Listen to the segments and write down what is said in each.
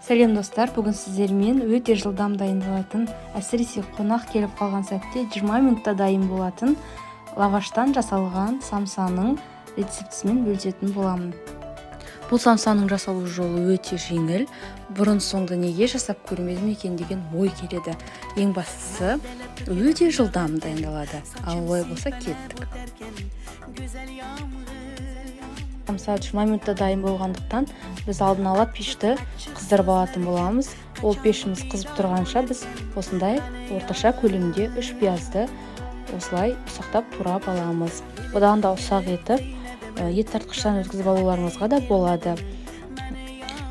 Сәлем достар, бүгін сіздермен өте жылдам дайындалатын, әсіресе қонақ келіп қалған сәтте 20 минутта дайын болатын лаваштан жасалған самсаның рецептісімен бөлісетін боламын. Бұл самсаның жасалу жолы өте жеңіл, бұрын соңды неге жасап көрмедім екен деген ой келеді. Ең бастысы өте жылдам дайындалады. Ал олай болса кеттік. Самса 20 минутта дайын болғандықтан біз алдын ала пешті қыздырып алатын боламыз. Ол пешіміз қызып тұрғанша біз осындай орташа көлемде 3 пиязды осылай ұсақтап турап аламыз. Одан да ұсақ етіп ет тартқыштан өткізіп алуларыңызға да болады.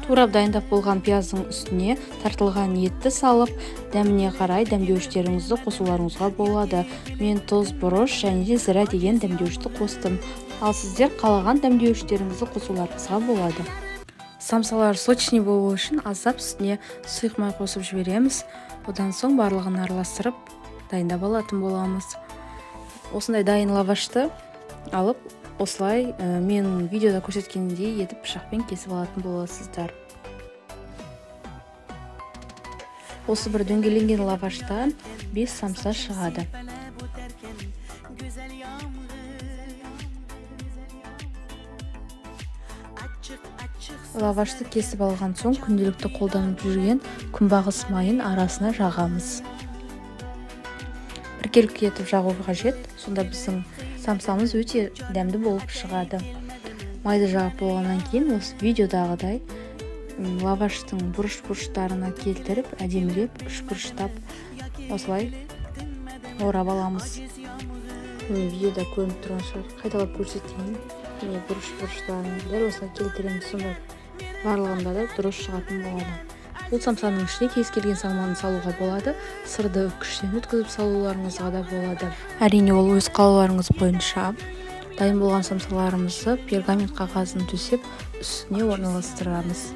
Турап дайындап болған пияздың үстіне тартылған етті салып, дәміне қарай дәмдеуіштеріңізді қосуларыңызға болады. Мен тұз, бұрыш және де зіра деген дәмдеуішті қостым. Ал сіздер қалаған дәмдеуіштеріңізді қосуларыңызға болады. Самсалар сочный болу үшін аздап үстіне сұйық май қосып жібереміз. Одан соң барлығын араластырып дайындап алатын боламыз. Осындай дайын лавашты алып, осылай мен видеода көрсеткендей етіп пышақпен кесіп алатын боласыздар. Осы бір дөңгеленген лаваштан 5 самса шығады. Лавашты кесіп алған соң күнделікті қолданып жүрген күнбағыс майын арасына жағамыз. Біркелкі етіп жағу қажет, сонда біздің самсамыз өте дәмді болып шығады. Майды жағып болғаннан кейін осы видеодағыдай лаваштың бұрыш-бұрыштарына келтіріп, әдемілеп үшбұрыштап осылай орап аламыз. Видеода көрініп тұрған шығар, қайталап көрсетейін. Бұрыш-бұрыштарын дәл осылай келтіреміз, сонда барлығында да дұрыс шығатын болады. Бұл самсаның ішіне кез келген салманы салуға болады, сырды үккіштен өткізіп салуларыңызға да болады. Әрине ол өз қалауларыңыз бойынша. Дайын болған самсаларымызды пергамент қағазын төсеп, үстіне орналастырамыз.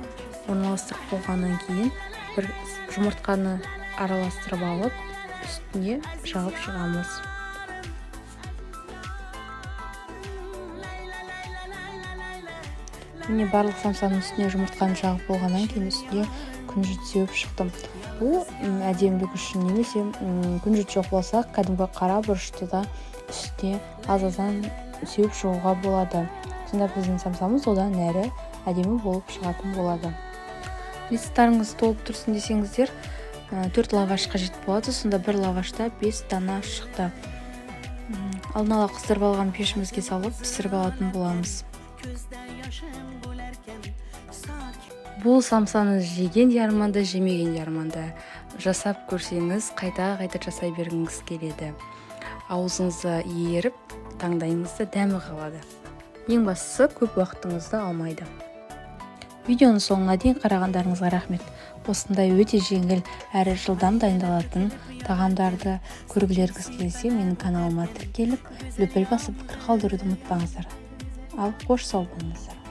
Орналастырып болғаннан кейін бір жұмыртқаны араластырып алып, үстіне жағып шығамыз. Міне барлық самсаның үстіне жұмыртқаны жағып болғаннан кейін үстіне күнжіт сеуіп шықтым. Бұл әдемілік үшін немесе күнжіт жоқ болса, кәдімгі қара бұрышты да үстіне аз-аздан сеуіп шығуға болады. Сонда біздің самсамыз одан әрі әдемі болып шығатын болады. Листтарыңыз толып тұрсын десеңіздер, 4 лаваш қажет болады, сонда бір лавашта 5 дана шықты. Алдын ала қыздырып алған пешімізге салып пісіріп алатын боламыз. Бұл самсаны жеген де арманда, жемеген де арманда. Жасап көрсеңіз, қайта-қайта жасай бергіңіз келеді. Аузыңызды еріп, таңдайыңызда дәмі қалады. Ең бастысы көп уақытыңызды алмайды. Видеоның соңына дейін қарағандарыңызға рахмет. Осындай өте жеңіл әрі жылдам дайындалатын тағамдарды көргілеріңіз келсе, менің каналыма тіркеліп, лүпіл басып пікір қалдыруды ұмытпаңыздар. Ал қош сау болыңыздар.